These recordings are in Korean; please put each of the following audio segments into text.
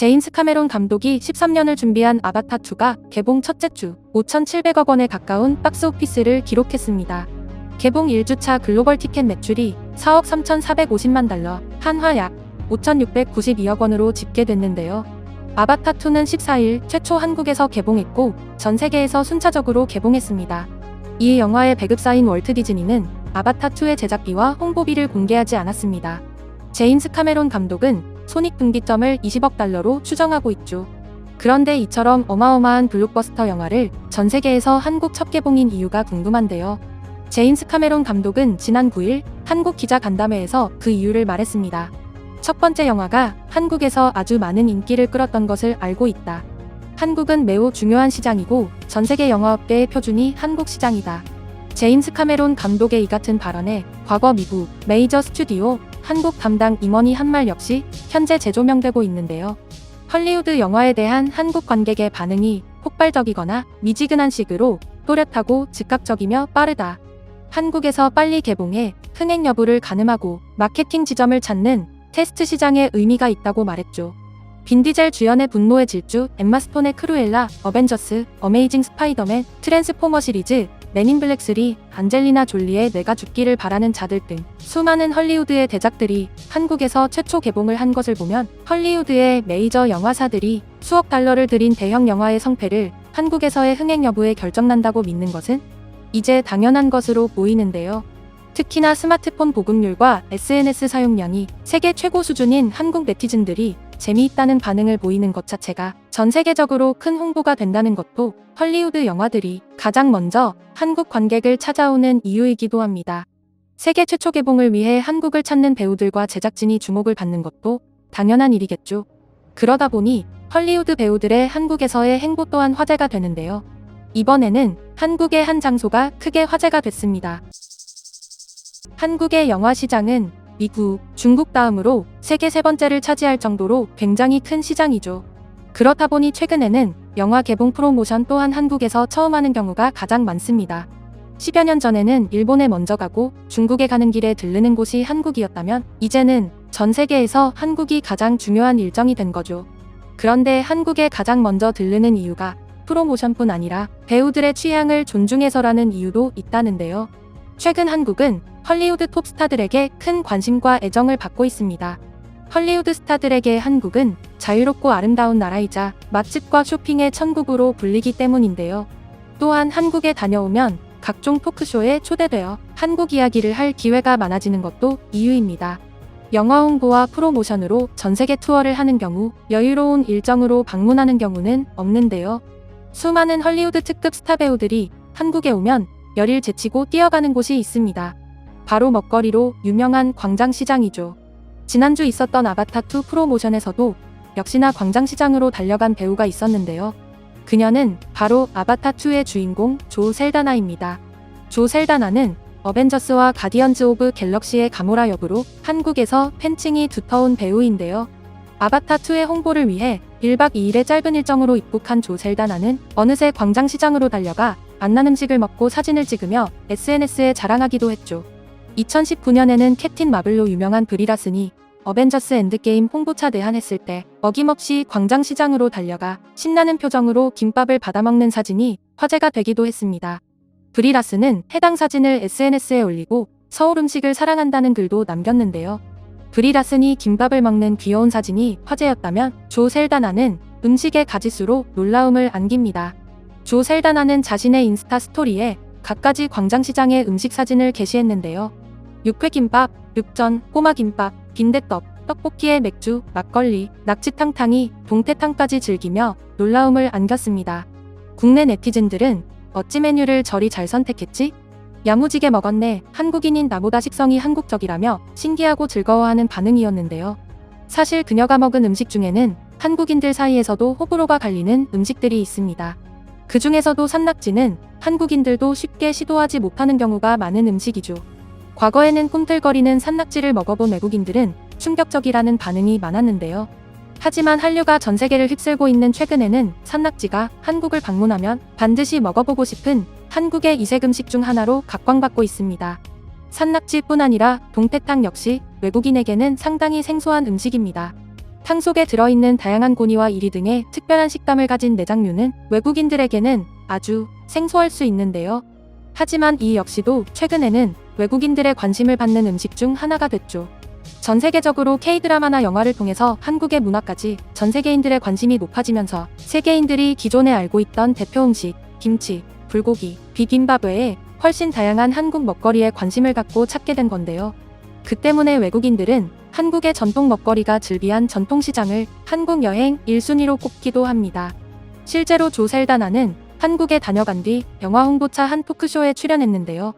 제임스 카메론 감독이 13년을 준비한 아바타2가 개봉 첫째 주 5,700억 원에 가까운 박스오피스를 기록했습니다. 개봉 1주차 글로벌 티켓 매출이 4억 3,450만 달러, 한화 약 5,692억 원으로 집계됐는데요. 아바타2는 14일 최초 한국에서 개봉했고 전 세계에서 순차적으로 개봉했습니다. 이 영화의 배급사인 월트 디즈니는 아바타2의 제작비와 홍보비를 공개하지 않았습니다. 제임스 카메론 감독은 손익분기점을 20억 달러로 추정하고 있죠. 그런데 이처럼 어마어마한 블록버스터 영화를 전 세계에서 한국 첫 개봉인 이유가 궁금한데요. 제임스 카메론 감독은 지난 9일 한국 기자 간담회에서 그 이유를 말했습니다. 첫 번째 영화가 한국에서 아주 많은 인기를 끌었던 것을 알고 있다. 한국은 매우 중요한 시장이고 전 세계 영화업계의 표준이 한국 시장이다. 제임스 카메론 감독의 이 같은 발언에 과거 미국 메이저 스튜디오 한국 담당 임원이 한 말 역시 현재 재조명되고 있는데요. 헐리우드 영화에 대한 한국 관객의 반응이 폭발적이거나 미지근한 식으로 또렷하고 즉각적이며 빠르다. 한국에서 빨리 개봉해 흥행 여부를 가늠하고 마케팅 지점을 찾는 테스트 시장에 의미가 있다고 말했죠. 빈 디젤 주연의 분노의 질주, 엠마 스톤의 크루엘라, 어벤져스, 어메이징 스파이더맨, 트랜스포머 시리즈, 맨인 블랙 3, 안젤리나 졸리의 내가 죽기를 바라는 자들 등 수많은 헐리우드의 대작들이 한국에서 최초 개봉을 한 것을 보면 헐리우드의 메이저 영화사들이 수억 달러를 들인 대형 영화의 성패를 한국에서의 흥행 여부에 결정난다고 믿는 것은 이제 당연한 것으로 보이는데요. 특히나 스마트폰 보급률과 SNS 사용량이 세계 최고 수준인 한국 네티즌들이 재미있다는 반응을 보이는 것 자체가 전 세계적으로 큰 홍보가 된다는 것도 헐리우드 영화들이 가장 먼저 한국 관객을 찾아오는 이유이기도 합니다. 세계 최초 개봉을 위해 한국을 찾는 배우들과 제작진이 주목을 받는 것도 당연한 일이겠죠. 그러다 보니 헐리우드 배우들의 한국에서의 행보 또한 화제가 되는데요. 이번에는 한국의 한 장소가 크게 화제가 됐습니다. 한국의 영화 시장은 미국, 중국 다음으로 세계 세 번째를 차지할 정도로 굉장히 큰 시장이죠. 그렇다 보니 최근에는 영화 개봉 프로모션 또한 한국에서 처음 하는 경우가 가장 많습니다. 10여 년 전에는 일본에 먼저 가고 중국에 가는 길에 들르는 곳이 한국이었다면 이제는 전 세계에서 한국이 가장 중요한 일정이 된 거죠. 그런데 한국에 가장 먼저 들르는 이유가 프로모션뿐 아니라 배우들의 취향을 존중해서라는 이유도 있다는데요. 최근 한국은 헐리우드 톱스타들에게 큰 관심과 애정을 받고 있습니다. 헐리우드 스타들에게 한국은 자유롭고 아름다운 나라이자 맛집과 쇼핑의 천국으로 불리기 때문인데요. 또한 한국에 다녀오면 각종 토크쇼에 초대되어 한국 이야기를 할 기회가 많아지는 것도 이유입니다. 영화 홍보와 프로모션으로 전세계 투어를 하는 경우 여유로운 일정으로 방문하는 경우는 없는데요. 수많은 헐리우드 특급 스타 배우들이 한국에 오면 열일 제치고 뛰어가는 곳이 있습니다. 바로 먹거리로 유명한 광장시장이죠. 지난주 있었던 아바타2 프로모션에서도 역시나 광장시장으로 달려간 배우가 있었는데요. 그녀는 바로 아바타2의 주인공 조 셀다나입니다. 조 셀다나는 어벤져스와 가디언즈 오브 갤럭시의 가모라 역으로 한국에서 팬층이 두터운 배우인데요. 아바타2의 홍보를 위해 1박 2일의 짧은 일정으로 입국한 조 셀다나는 어느새 광장시장으로 달려가 맛난 음식을 먹고 사진을 찍으며 SNS에 자랑하기도 했죠. 2019년에는 캡틴 마블로 유명한 브리 라슨이 어벤져스 엔드게임 홍보차 내한했을 때 어김없이 광장시장으로 달려가 신나는 표정으로 김밥을 받아먹는 사진이 화제가 되기도 했습니다. 브리 라슨은 해당 사진을 SNS에 올리고 서울 음식을 사랑한다는 글도 남겼는데요. 브리 라슨이 김밥을 먹는 귀여운 사진이 화제였다면 조 셀다나는 음식의 가짓수로 놀라움을 안깁니다. 조 셀다나는 자신의 인스타 스토리에 갖가지 광장시장의 음식 사진을 게시했는데요. 육회김밥, 육전, 꼬마김밥, 빈대떡, 떡볶이에 맥주, 막걸리, 낙지탕탕이, 동태탕까지 즐기며 놀라움을 안겼습니다. 국내 네티즌들은 어찌 메뉴를 저리 잘 선택했지? 야무지게 먹었네. 한국인인 나보다 식성이 한국적이라며 신기하고 즐거워하는 반응이었는데요. 사실 그녀가 먹은 음식 중에는 한국인들 사이에서도 호불호가 갈리는 음식들이 있습니다. 그 중에서도 산낙지는 한국인들도 쉽게 시도하지 못하는 경우가 많은 음식이죠. 과거에는 꿈틀거리는 산낙지를 먹어본 외국인들은 충격적이라는 반응이 많았는데요. 하지만 한류가 전 세계를 휩쓸고 있는 최근에는 산낙지가 한국을 방문하면 반드시 먹어보고 싶은 한국의 이색 음식 중 하나로 각광받고 있습니다. 산낙지뿐 아니라 동태탕 역시 외국인에게는 상당히 생소한 음식입니다. 탕 속에 들어있는 다양한 고니와 이리 등의 특별한 식감을 가진 내장류는 외국인들에게는 아주 생소할 수 있는데요. 하지만 이 역시도 최근에는 외국인들의 관심을 받는 음식 중 하나가 됐죠. 전 세계적으로 K-드라마나 영화를 통해서 한국의 문화까지 전 세계인들의 관심이 높아지면서 세계인들이 기존에 알고 있던 대표 음식, 김치, 불고기, 비빔밥 외에 훨씬 다양한 한국 먹거리에 관심을 갖고 찾게 된 건데요. 그 때문에 외국인들은 한국의 전통 먹거리가 즐비한 전통시장을 한국 여행 1순위로 꼽기도 합니다. 실제로 조 셀다나는 한국에 다녀간 뒤 영화 홍보차 한 토크쇼에 출연했는데요.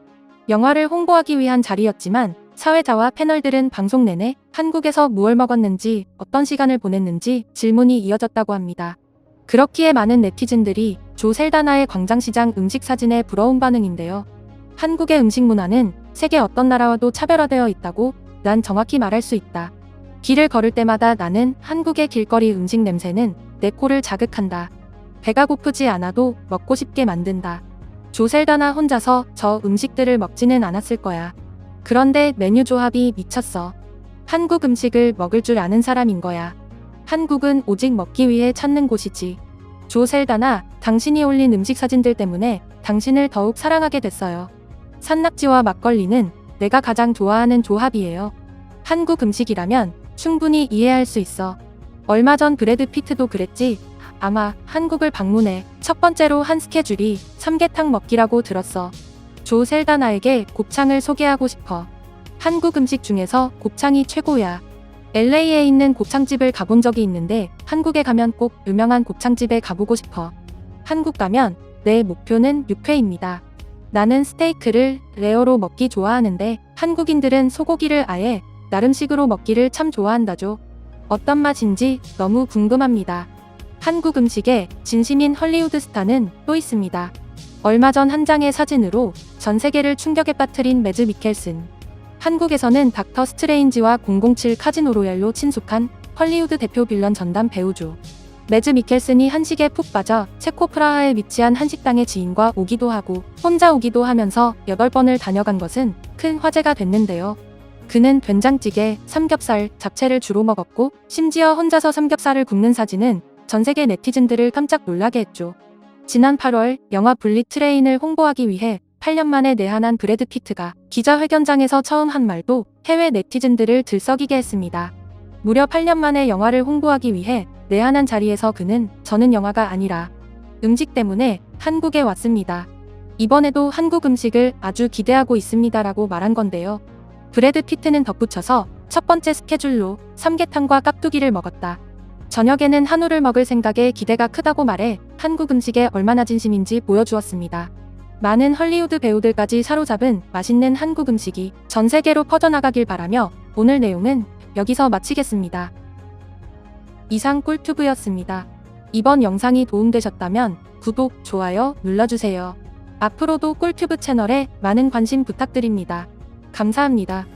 영화를 홍보하기 위한 자리였지만 사회자와 패널들은 방송 내내 한국에서 무얼 먹었는지, 어떤 시간을 보냈는지 질문이 이어졌다고 합니다. 그렇기에 많은 네티즌들이 조 셀다나의 광장시장 음식 사진에 부러운 반응인데요. 한국의 음식 문화는 세계 어떤 나라와도 차별화되어 있다고 난 정확히 말할 수 있다. 길을 걸을 때마다 나는 한국의 길거리 음식 냄새는 내 코를 자극한다. 배가 고프지 않아도 먹고 싶게 만든다. 조 셀다나 혼자서 저 음식들을 먹지는 않았을 거야. 그런데 메뉴 조합이 미쳤어. 한국 음식을 먹을 줄 아는 사람인 거야. 한국은 오직 먹기 위해 찾는 곳이지. 조 셀다나, 당신이 올린 음식 사진들 때문에 당신을 더욱 사랑하게 됐어요. 산낙지와 막걸리는 내가 가장 좋아하는 조합이에요. 한국 음식이라면 충분히 이해할 수 있어. 얼마 전 브래드 피트도 그랬지. 아마 한국을 방문해 첫 번째로 한 스케줄이 삼계탕 먹기라고 들었어. 조 셀다나에게 곱창을 소개하고 싶어. 한국 음식 중에서 곱창이 최고야. LA에 있는 곱창집을 가본 적이 있는데 한국에 가면 꼭 유명한 곱창집에 가보고 싶어. 한국 가면 내 목표는 육회입니다. 나는 스테이크를 레어로 먹기 좋아하는데 한국인들은 소고기를 아예 나름식으로 먹기를 참 좋아한다죠. 어떤 맛인지 너무 궁금합니다. 한국 음식에 진심인 헐리우드 스타는 또 있습니다. 얼마 전 한 장의 사진으로 전 세계를 충격에 빠뜨린 매즈 미켈슨. 한국에서는 닥터 스트레인지와 007 카지노 로얄로 친숙한 헐리우드 대표 빌런 전담 배우죠. 매즈 미켈슨이 한식에 푹 빠져 체코 프라하에 위치한 한식당의 지인과 오기도 하고 혼자 오기도 하면서 8번을 다녀간 것은 큰 화제가 됐는데요. 그는 된장찌개, 삼겹살, 잡채를 주로 먹었고 심지어 혼자서 삼겹살을 굽는 사진은 전 세계 네티즌들을 깜짝 놀라게 했죠. 지난 8월 영화 블릿 트레인을 홍보하기 위해 8년 만에 내한한 브래드 피트가 기자회견장에서 처음 한 말도 해외 네티즌들을 들썩이게 했습니다. 무려 8년 만에 영화를 홍보하기 위해 내한한 자리에서 그는 저는 영화가 아니라 음식 때문에 한국에 왔습니다. 이번에도 한국 음식을 아주 기대하고 있습니다라고 말한 건데요. 브래드 피트는 덧붙여서 첫 번째 스케줄로 삼계탕과 깍두기를 먹었다. 저녁에는 한우를 먹을 생각에 기대가 크다고 말해 한국 음식에 얼마나 진심인지 보여주었습니다. 많은 헐리우드 배우들까지 사로잡은 맛있는 한국 음식이 전 세계로 퍼져나가길 바라며 오늘 내용은 여기서 마치겠습니다. 이상 꿀튜브였습니다. 이번 영상이 도움되셨다면 구독, 좋아요 눌러주세요. 앞으로도 꿀튜브 채널에 많은 관심 부탁드립니다. 감사합니다.